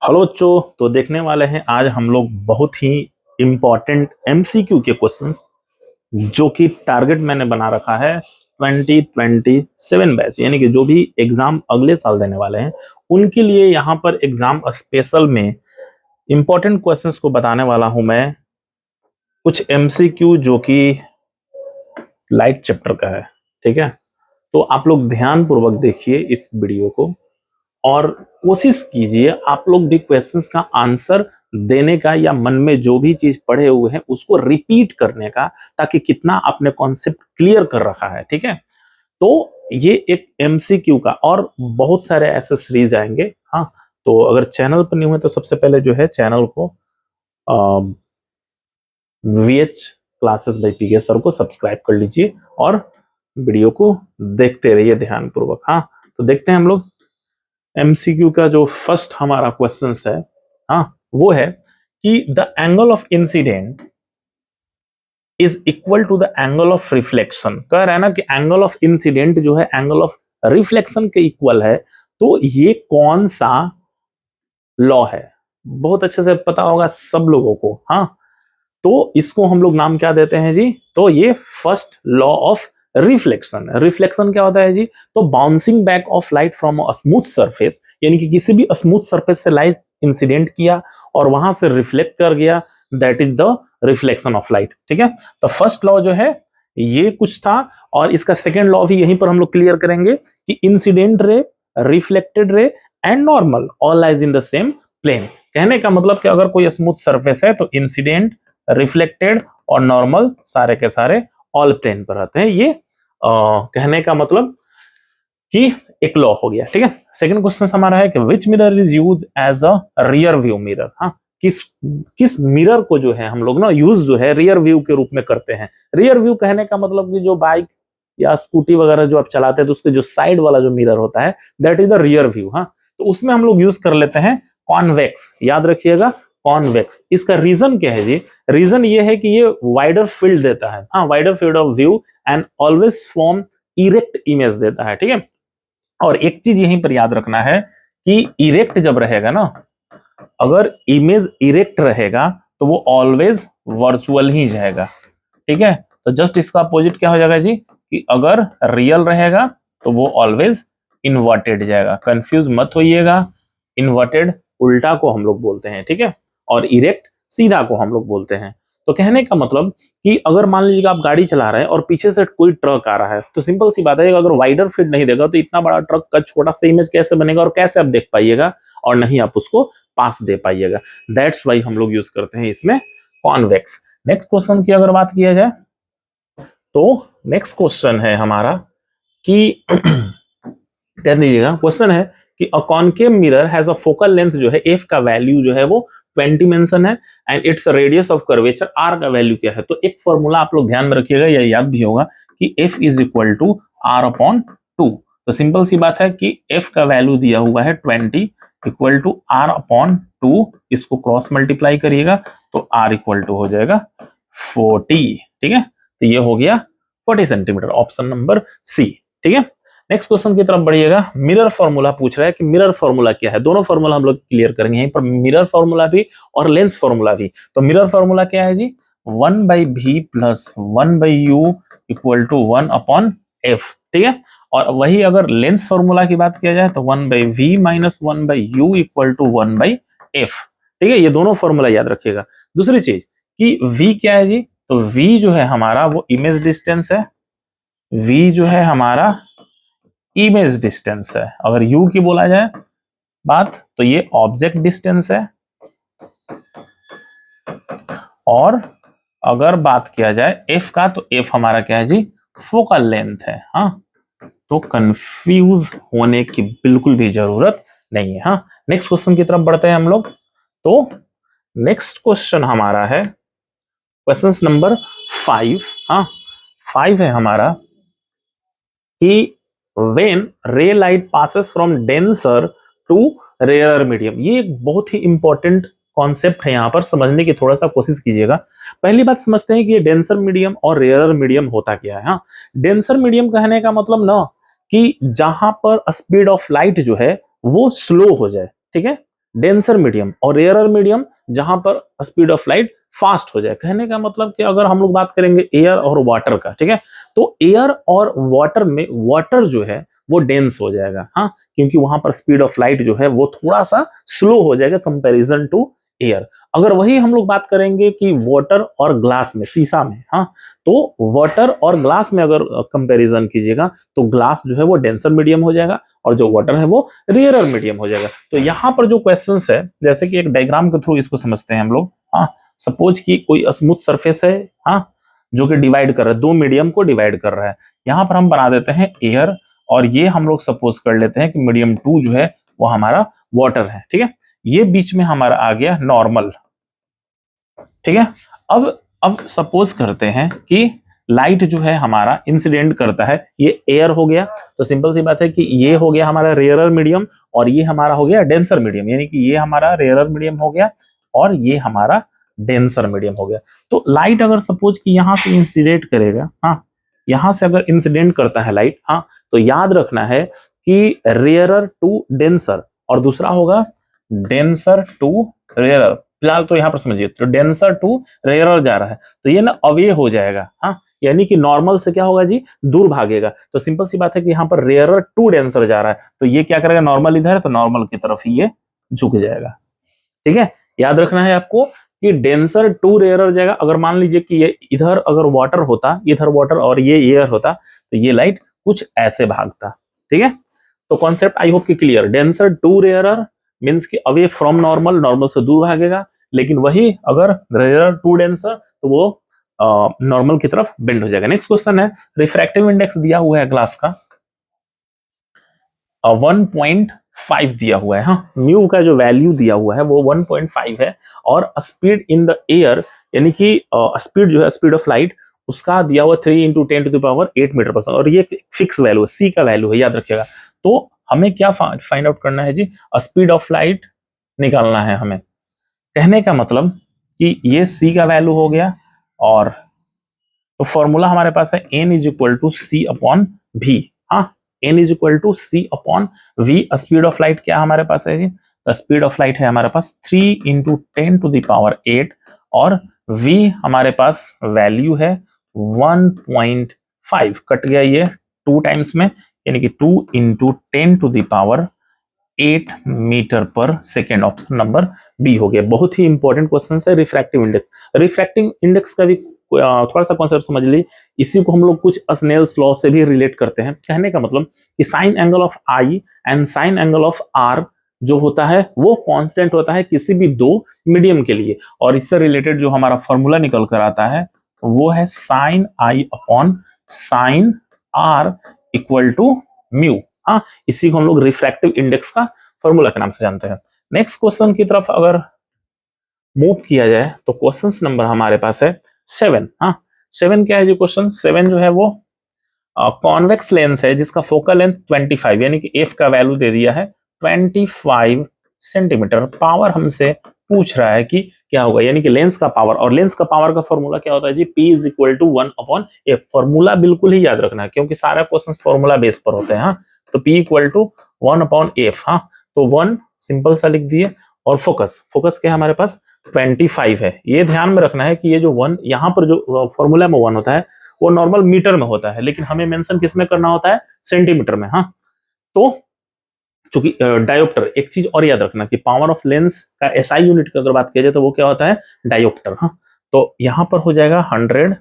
Hello बच्चों, तो देखने वाले हैं आज हम लोग बहुत ही इम्पोर्टेंट एमसीक्यू के क्वेश्चंस जो कि टारगेट मैंने बना रखा है 2027 बैच, यानी कि जो भी एग्जाम अगले साल देने वाले हैं उनके लिए यहाँ पर एग्जाम स्पेशल में इम्पोर्टेंट क्वेश्चंस को बताने वाला हूं मैं। कुछ एमसीक्यू जो कि लाइट चैप्टर का है, ठीक है। तो आप लोग ध्यान पूर्वक देखिए इस वीडियो को और कोशिश कीजिए आप लोग भी क्वेश्चंस का आंसर देने का, या मन में जो भी चीज पढ़े हुए हैं उसको रिपीट करने का, ताकि कितना आपने कॉन्सेप्ट क्लियर कर रखा है, ठीक है। तो ये एक एमसीक्यू का और बहुत सारे ऐसे सीरीज आएंगे। हाँ, तो अगर चैनल पर नहीं हुए तो सबसे पहले जो है चैनल को VH classes by PK sir को सब्सक्राइब कर लीजिए और वीडियो को देखते रहिए ध्यान पूर्वक। हाँ, तो देखते हैं हम लोग एमसीक्यू का जो फर्स्ट हमारा क्वेश्चन है। हाँ, वो है कि the angle of incidence is equal to the angle of reflection. कह रहा है ना कि एंगल ऑफ इंसिडेंट जो है एंगल ऑफ रिफ्लेक्शन के इक्वल है। तो ये कौन सा लॉ है? बहुत अच्छे से पता होगा सब लोगों को। हाँ, तो इसको हम लोग नाम क्या देते हैं जी? तो ये first law of reflection. Reflection क्या होता है जी? तो bouncing back of light from a smooth surface, यानी कि किसी भी स्मूथ सरफेस से लाइट इंसिडेंट किया और वहां से रिफ्लेक्ट कर गया, that is the reflection of light, ठीक है। तो फर्स्ट लॉ जो है ये कुछ था, और इसका सेकेंड लॉ भी यहीं पर हम लोग क्लियर करेंगे कि incident ray, reflected ray and normal all lies in the same plane. कहने का मतलब कि अगर कोई स्मूथ सरफेस है तो इंसिडेंट, रिफ्लेक्टेड और नॉर्मल सारे के सारे ऑल प्लेन पर रहते हैं। ये कहने का मतलब कि एक लॉ हो गया, ठीक है। सेकंड क्वेश्चन हमारा है कि which mirror is use as a rear view mirror. हाँ, किस मिरर को जो है हम लोग ना यूज जो है रियर व्यू के रूप में करते हैं। रियर व्यू कहने का मतलब कि जो बाइक या स्कूटी वगैरह जो आप चलाते हैं तो उसके जो साइड वाला जो मिरर होता है that is the rear view. हाँ, तो उसमें हम लोग यूज कर लेते हैं कॉन्वेक्स, याद रखिएगा कॉन्वेक्स। इसका रीजन क्या है जी? रीजन ये है कि ये वाइडर फील्ड देता है। हाँ, wider field of view and always form erect image देता है, ठीक है। और एक चीज यहीं पर याद रखना है कि इरेक्ट जब रहेगा ना, अगर इमेज इरेक्ट रहेगा तो वो ऑलवेज वर्चुअल ही जाएगा, ठीक है। तो जस्ट इसका अपोजिट क्या हो जाएगा जी? कि अगर रियल रहेगा तो वो ऑलवेज इन्वर्टेड जाएगा। कंफ्यूज मत होइएगा, इन्वर्टेड उल्टा को हम लोग बोलते हैं, ठीक है, और इरेक्ट सीधा को हम लोग बोलते हैं। तो कहने का मतलब कि अगर मान लीजिए आप गाड़ी चला रहे हैं और पीछे से कोई ट्रक आ रहा है, तो सिंपल सी बात है अगर वाइडर फील्ड नहीं देगा तो इतना बड़ा ट्रक का छोटा सा इमेज कैसे बनेगा और कैसे आप देख पाइएगा, और नहीं आप उसको पास दे पाइएगा। दैट्स वाई हम लोग यूज करते हैं इसमें कॉन्वेक्स। नेक्स्ट क्वेश्चन की अगर बात किया जाए तो नेक्स्ट क्वेश्चन है हमारा कि ध्यान दीजिएगा, क्वेश्चन है कि a concave mirror has a focal length जो है एफ का वैल्यू जो है वो 20 मेंशन है and its radius of curvature R का वैल्यू क्या है। तो एक फॉर्मूला आप लोग ध्यान में रखिएगा, या याद भी होगा कि F is equal to R upon 2। तो सिंपल सी बात है कि एफ का वैल्यू दिया हुआ है 20 इक्वल टू आर अपॉन 2, इसको क्रॉस मल्टीप्लाई करिएगा तो आर इक्वल टू हो जाएगा 40, ठीक है। तो ये हो गया 40 सेंटीमीटर, ऑप्शन नंबर सी, ठीक है। नेक्स्ट क्वेश्चन की तरफ बढ़िएगा। मिरर फॉर्मूला पूछ रहा है कि मिरर फॉर्मूला क्या है। दोनों फॉर्मूला हम लोग क्लियर करेंगे यहीं पर, मिरर फॉर्मूला भी और लेंस फॉर्मूला भी। तो मिरर फॉर्मूला क्या है जी? 1/v plus 1/u equal to 1 upon F, ठीक है। और वही अगर लेंस फॉर्मूला की बात किया जाए तो 1/v minus 1/u equal to 1/f, ठीक है। ये दोनों फॉर्मूला याद रखिएगा। दूसरी चीज कि v क्या है जी? तो v जो है हमारा वो इमेज डिस्टेंस है, v जो है हमारा इमेज डिस्टेंस है। अगर u की बोला जाए बात तो ये ऑब्जेक्ट डिस्टेंस है, और अगर बात किया जाए f का तो f हमारा क्या है जी? फोकल लेंथ है। हाँ, तो कंफ्यूज होने की बिल्कुल भी जरूरत नहीं है। हाँ, नेक्स्ट क्वेश्चन की तरफ बढ़ते हैं हम लोग। तो नेक्स्ट क्वेश्चन हमारा है क्वेश्चन नंबर 5। हाँ, 5 है हमारा कि when ray light passes from denser to rarer medium। ये एक बहुत ही इंपॉर्टेंट कॉन्सेप्ट है, यहां पर समझने की थोड़ा सा कोशिश कीजिएगा। पहली बात समझते हैं कि ये डेंसर मीडियम और रेयर मीडियम होता क्या है। हाँ, डेंसर मीडियम कहने का मतलब ना कि जहां पर स्पीड ऑफ लाइट जो है वो स्लो हो जाए, ठीक है। डेंसर मीडियम और रेयरर मीडियम जहां पर स्पीड ऑफ लाइट फास्ट हो जाए। कहने का मतलब कि अगर हम लोग बात करेंगे एयर और वाटर का, ठीक है, तो एयर और वाटर में वाटर जो है वो डेंस हो जाएगा, हाँ, क्योंकि वहां पर स्पीड ऑफ लाइट जो है वो थोड़ा सा स्लो हो जाएगा कंपैरिजन टू एयर। अगर वही हम लोग बात करेंगे कि वाटर और ग्लास में, शीशा में, हाँ, तो वाटर और ग्लास में अगर कंपैरिजन कीजिएगा तो ग्लास जो है वो डेंसर मीडियम हो जाएगा और जो वाटर है वो रेयरर मीडियम हो जाएगा। तो यहाँ पर जो क्वेश्चंस है, जैसे कि एक डायग्राम के थ्रू इसको समझते हैं हम लोग, हाँ, सपोज कि कोई स्मूथ सरफेस है, हाँ, जो कि डिवाइड कर रहा है, दो मीडियम को डिवाइड कर रहा है। यहाँ पर हम बना देते हैं एयर और ये हम लोग सपोज कर लेते हैं कि मीडियम 2 जो है वो हमारा वाटर है, ठीक है। ये बीच में हमारा आ गया नॉर्मल, ठीक है। अब सपोज करते हैं कि लाइट जो है हमारा इंसिडेंट करता है, ये एयर हो गया, तो सिंपल सी बात है कि ये हो गया हमारा रेयरर मीडियम और ये हमारा हो गया डेंसर मीडियम, यानी कि ये हमारा रेयरर मीडियम हो गया और ये हमारा डेंसर मीडियम हो गया। तो लाइट अगर सपोज कि यहां से इंसिडेंट करेगा, हाँ, यहां से अगर इंसिडेंट करता है लाइट, हाँ, तो याद रखना है कि रेयरर टू डेंसर और दूसरा होगा डेंसर टू रेयरर। फिलहाल तो यहाँ पर समझिए, तो डेंसर टू रेयरर जा रहा है तो ये ना अवे हो जाएगा, हाँ, यानी कि नॉर्मल से क्या होगा जी, दूर भागेगा। तो सिंपल सी बात है कि यहाँ पर रेयरर टू डेंसर जा रहा है तो ये क्या करेगा, नॉर्मल इधर है तो नॉर्मल की तरफ ही ये झुक जाएगा, ठीक है। याद रखना है आपको कि डेंसर टू रेयरर जाएगा। अगर मान लीजिए कि ये इधर अगर वाटर होता, इधर वाटर और ये एयर होता तो ये लाइट कुछ ऐसे भागता, ठीक है। तो कॉन्सेप्ट आई होप कि clear. Denser to rarer means कि अवे फ्रॉम नॉर्मल, नॉर्मल से दूर भागेगा, लेकिन वही अगर रेयरर टू डेंसर तो वो नॉर्मल की तरफ बेंड हो जाएगा। नेक्स्ट क्वेश्चन है, रिफ्रैक्टिव इंडेक्स दिया हुआ है ग्लास का 1.5 दिया हुआ है, हाँ, म्यू का जो वैल्यू दिया हुआ है वो 1.5 है और स्पीड इन द एयर, यानी कि स्पीड जो है, स्पीड ऑफ लाइट, उसका दिया हुआ 3 × 10⁻⁸ मीटर पर सेकंड और ये फिक्स वैल्यू है, सी का वैल्यू है, याद रखिएगा। तो हमें क्या फाइंड आउट करना है जी, स्पीड ऑफ लाइट निकालना है हमें। कहने का मतलब कि ये सी का वैल्यू हो गया और तो फॉर्मूला हमारे पास है n = c/v, हाँ, n = c/v। Speed of light क्या हमारे पास है जी, स्पीड ऑफ लाइट है हमारे पास 3 × 10⁸ और v हमारे पास वैल्यू है 1.5, कट गया ये 2 टाइम्स में, यानी कि 2 × 10⁸ मीटर पर सेकेंड, ऑप्शन नंबर बी हो गया। बहुत ही इंपॉर्टेंट क्वेश्चन है रिफ्रैक्टिव इंडेक्स। रिफ्रैक्टिव इंडेक्स का भी थोड़ा सा कॉन्सेप्ट समझ लीजिए, इसी को हम लोग कुछ स्नेल्स लॉ से भी रिलेट करते हैं। कहने का मतलब कि sine angle of I and sine angle of R जो होता है वो कांस्टेंट होता है किसी भी दो मीडियम के लिए, और इससे रिलेटेड जो हमारा फॉर्मूला निकल कर आता है वो है sine I upon sine R equal to mu, हाँ, इसी को हम लोग रिफ्रैक्टिव इंडेक्स का फॉर्मूला के नाम से जानते हैं। नेक्स्ट क्वेश्चन की तरफ अगर मूव किया जाए तो क्वेश्चन नंबर हमारे पास है 7, हाँ, 7 क्या है जी, क्वेश्चन 7 जो है वो कॉन्वेक्स लेंस है जिसका फोकल लेंथ 25, यानी कि एफ का वैल्यू दे दिया है 25 सेंटीमीटर। पावर हमसे पूछ रहा है कि क्या होगा, यानी कि लेंस का पावर, और लेंस का पावर का फॉर्मूला क्या होता है जी, P = 1/f। फॉर्मूला बिल्कुल ही याद रखना है क्योंकि सारा क्वेश्चन फॉर्मूला बेस पर होते हैं, हाँ, तो P = 1/f, हाँ, तो 1 सिंपल सा लिख दिए और फोकस क्या है हमारे पास 25 है। ये ध्यान में रखना है कि ये जो 1 यहाँ पर जो फॉर्मूला में 1 होता है वो नॉर्मल मीटर में होता है, लेकिन हमें मेंशन किस में करना होता है, सेंटीमीटर में, हाँ। तो चूंकि डायोप्टर, एक चीज और याद रखना कि पावर ऑफ लेंस का एसआई यूनिट की अगर बात किया जाए तो वो क्या होता है, डायोप्टर, हाँ। तो यहां पर हो जाएगा 100,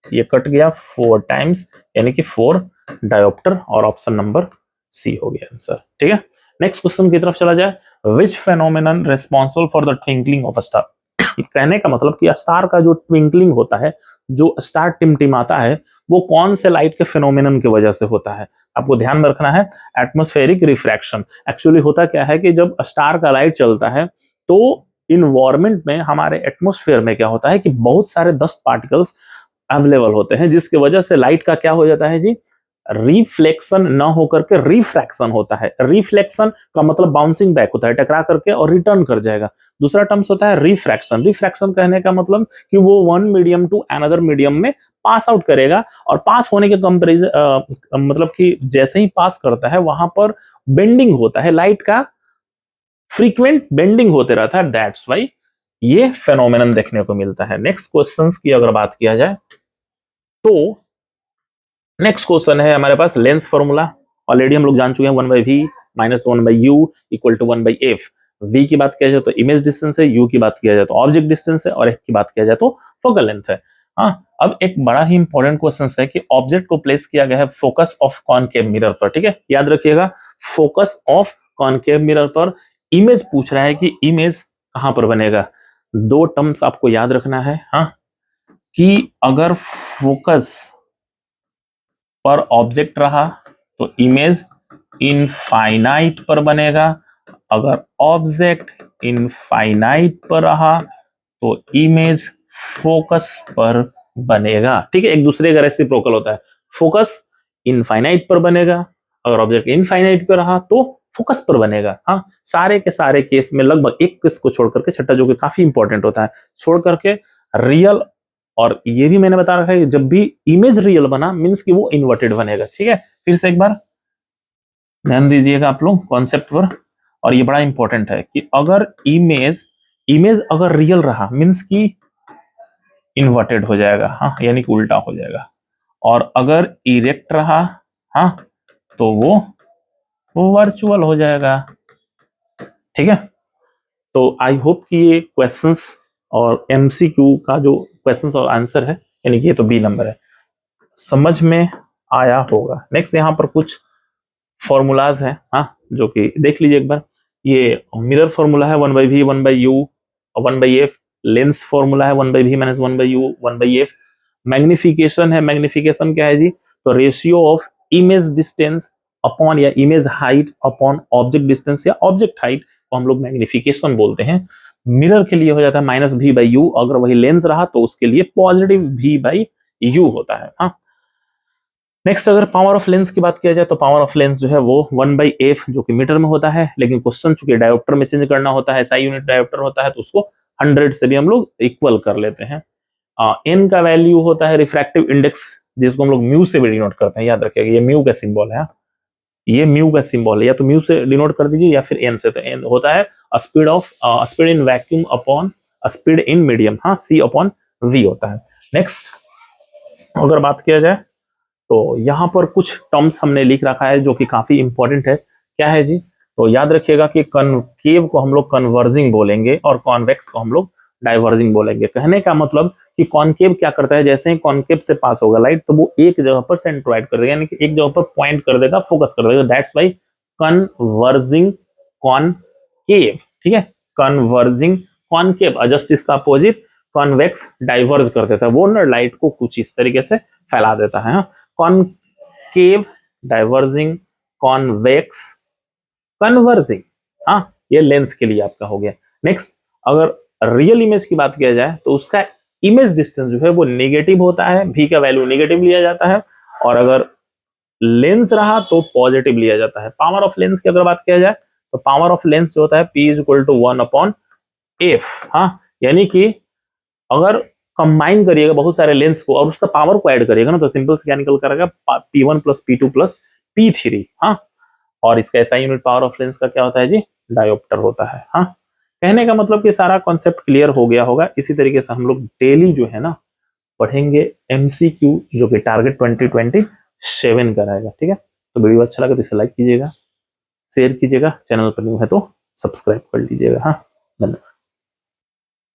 ये कट गया 4 टाइम्स, यानी कि 4 डायोप्टर, और ऑप्शन नंबर सी हो गया आंसर, ठीक है। नेक्स्ट क्वेश्चन की तरफ चला जाए, which phenomenon responsible for the twinkling of a star. कहने का मतलब कि स्टार का जो ट्विंकलिंग होता है, जो स्टार टिमटिमाता है, वो कौन से लाइट के फेनोमेनन की वजह से होता है, आपको ध्यान में रखना है, एटमॉस्फेरिक रिफ्रैक्शन। एक्चुअली होता क्या है कि जब स्टार का लाइट चलता है तो इन्वायरमेंट में, हमारे एटमॉस्फेयर में क्या होता है कि बहुत सारे डस्ट पार्टिकल्स अवेलेबल होते हैं, जिसकी वजह से लाइट का क्या हो जाता है जी, रिफ्लेक्शन ना होकर के रिफ्रैक्शन होता है। रिफ्लेक्शन का मतलब बाउंसिंग बैक होता है, टकरा करके और रिटर्न कर जाएगा। दूसरा टर्म्स होता है रिफ्रैक्शन। रिफ्रैक्शन कहने का मतलब कि वो one medium to another medium में पास आउट करेगा, और पास होने के कंपेरिजन मतलब कि जैसे ही पास करता है वहां पर बेंडिंग होता है, लाइट का फ्रीक्वेंट बेंडिंग होते रहता है, दैट्स वाई ये फेनोमेनन देखने को मिलता है। नेक्स्ट क्वेश्चंस की अगर बात किया जाए तो नेक्स्ट क्वेश्चन है हमारे पास लेंस फॉर्मूला। ऑलरेडी हम लोग जान चुके हैं 1/v minus 1/u equal to 1/f। v की बात किया जाए तो इमेज डिस्टेंस है, u की बात किया जाए तो ऑब्जेक्ट डिस्टेंस है, और f की बात किया जाए तो फोकल लेंथ है। हाँ, अब एक बड़ा ही इंपॉर्टेंट क्वेश्चन है कि ऑब्जेक्ट को प्लेस किया गया है फोकस ऑफ कॉनकेव मिरर पर। ठीक है, याद रखिएगा, फोकस ऑफ कॉनकेव मिरर पर। इमेज पूछ रहा है कि इमेज कहां पर बनेगा। दो टर्म्स आपको याद रखना है, हाँ, कि अगर फोकस पर ऑब्जेक्ट रहा तो इमेज इनफाइनाइट पर बनेगा, अगर ऑब्जेक्ट इनफाइनाइट पर रहा तो इमेज फोकस पर बनेगा। ठीक है, एक दूसरे का रेसिप्रोकल होता है। फोकस इनफाइनाइट पर बनेगा, अगर ऑब्जेक्ट इनफाइनाइट पर रहा तो फोकस पर बनेगा। हाँ, सारे के सारे केस में लगभग एक केस को छोड़ करके, छठा जो कि काफी इंपॉर्टेंट होता है, छोड़ करके रियल, और ये भी मैंने बता रखा है कि जब भी इमेज रियल बना मींस कि वो इन्वर्टेड बनेगा। ठीक है, फिर से एक बार ध्यान दीजिएगा आप लोग कॉन्सेप्ट पर, और ये बड़ा इंपॉर्टेंट है कि अगर इमेज इमेज अगर रियल रहा मींस कि इन्वर्टेड हो जाएगा, हाँ, यानी कि उल्टा हो जाएगा, और अगर इरेक्ट रहा, हाँ, तो वो वर्चुअल हो जाएगा। ठीक है, तो आई होप कि ये क्वेश्चंस और एमसीक्यू का जो क्वेश्चंस और आंसर है, यानी कि ये तो बी नंबर है, समझ में आया होगा। नेक्स्ट यहाँ पर कुछ फॉर्मूलाज हैं, हाँ, जो कि देख लीजिए एक बार। ये मिरर फॉर्मूला है 1/v 1/u 1/f। Lens formula है 1/v minus 1/u 1/f। Magnification है, मैग्निफिकेशन क्या है जी, तो ratio of image distance upon या image height upon object distance या ऑब्जेक्ट हाइट को हम लोग मैग्निफिकेशन बोलते हैं। मिरर के लिए हो जाता है -v/u, अगर वही लेंस रहा तो उसके लिए पॉजिटिव v/u होता है। हाँ, नेक्स्ट अगर पावर ऑफ लेंस की बात किया जाए तो पावर ऑफ लेंस जो है वो 1/f जो कि मीटर में होता है, लेकिन क्वेश्चन चूंकि डायोप्टर में चेंज करना होता है, SI यूनिट डायोप्टर होता है, तो उसको 100 से भी हम लोग इक्वल कर लेते हैं। n का वैल्यू होता है रिफ्रैक्टिव इंडेक्स, जिसको हम लोग म्यू से भी डिनोट करते हैं, याद रखिएगा ये म्यू का सिंबल है, ये म्यू का सिंबल है, या तो म्यू से डिनोट कर दीजिए या फिर n से। तो n होता है speed in vacuum upon speed in medium, हाँ, c/v होता है। नेक्स्ट अगर बात किया जाए तो यहाँ पर कुछ टर्म्स हमने लिख रखा है जो कि काफी इंपॉर्टेंट है। क्या है जी, तो याद रखिएगा कि कनकेव को हम लोग कन्वर्जिंग बोलेंगे और कॉन्वेक्स को हम लोग डाइवर्जिंग बोलेंगे। कहने का मतलब कि कॉनकेव क्या करता है, जैसे ही कॉनकेव से पास होगा लाइट तो वो एक जगह पर सेंट्रोइड कर देगा, यानी कि एक जगह पर पॉइंट कर देगा, फोकस कर देगा, दैट्स वाई कन्वर्जिंग कॉनकेव। ठीक है, कन्वर्जिंग कॉनकेव, जस्ट इसका अपोजिट कॉन्वेक्स डाइवर्ज कर देता है, वो ना लाइट को कुछ इस तरीके से फैला देता है। Concave diverging, convex converging. हाँ, ये लेंस के लिए आपका हो गया। नेक्स्ट अगर रियल इमेज की बात किया जाए तो उसका इमेज डिस्टेंस जो है वो नेगेटिव होता है, v का वैल्यू नेगेटिव लिया जाता है, और अगर लेंस रहा तो पॉजिटिव लिया जाता है। पावर ऑफ लेंस की अगर बात किया जाए तो पावर ऑफ लेंस जो होता है p = 1/f। हाँ, यानी कि अगर कंबाइन करिएगा बहुत सारे लेंस को और उसका पावर को ऐड करिएगा ना, तो सिंपल से क्या निकल कर आएगा, P1 + P2 + P3। हाँ, और इसका SI unit power of lens का क्या होता है जी, डायोप्टर होता है। हाँ, कहने का मतलब कि सारा कॉन्सेप्ट क्लियर हो गया होगा। इसी तरीके से हम लोग डेली जो है ना पढ़ेंगे MCQ जो कि टारगेट 2027 का रहेगा। ठीक है, तो वीडियो अच्छा लगा तो इसे लाइक कीजिएगा, शेयर कीजिएगा, चैनल पर न्यू है तो सब्सक्राइब कर लीजिएगा। हाँ, धन्यवाद।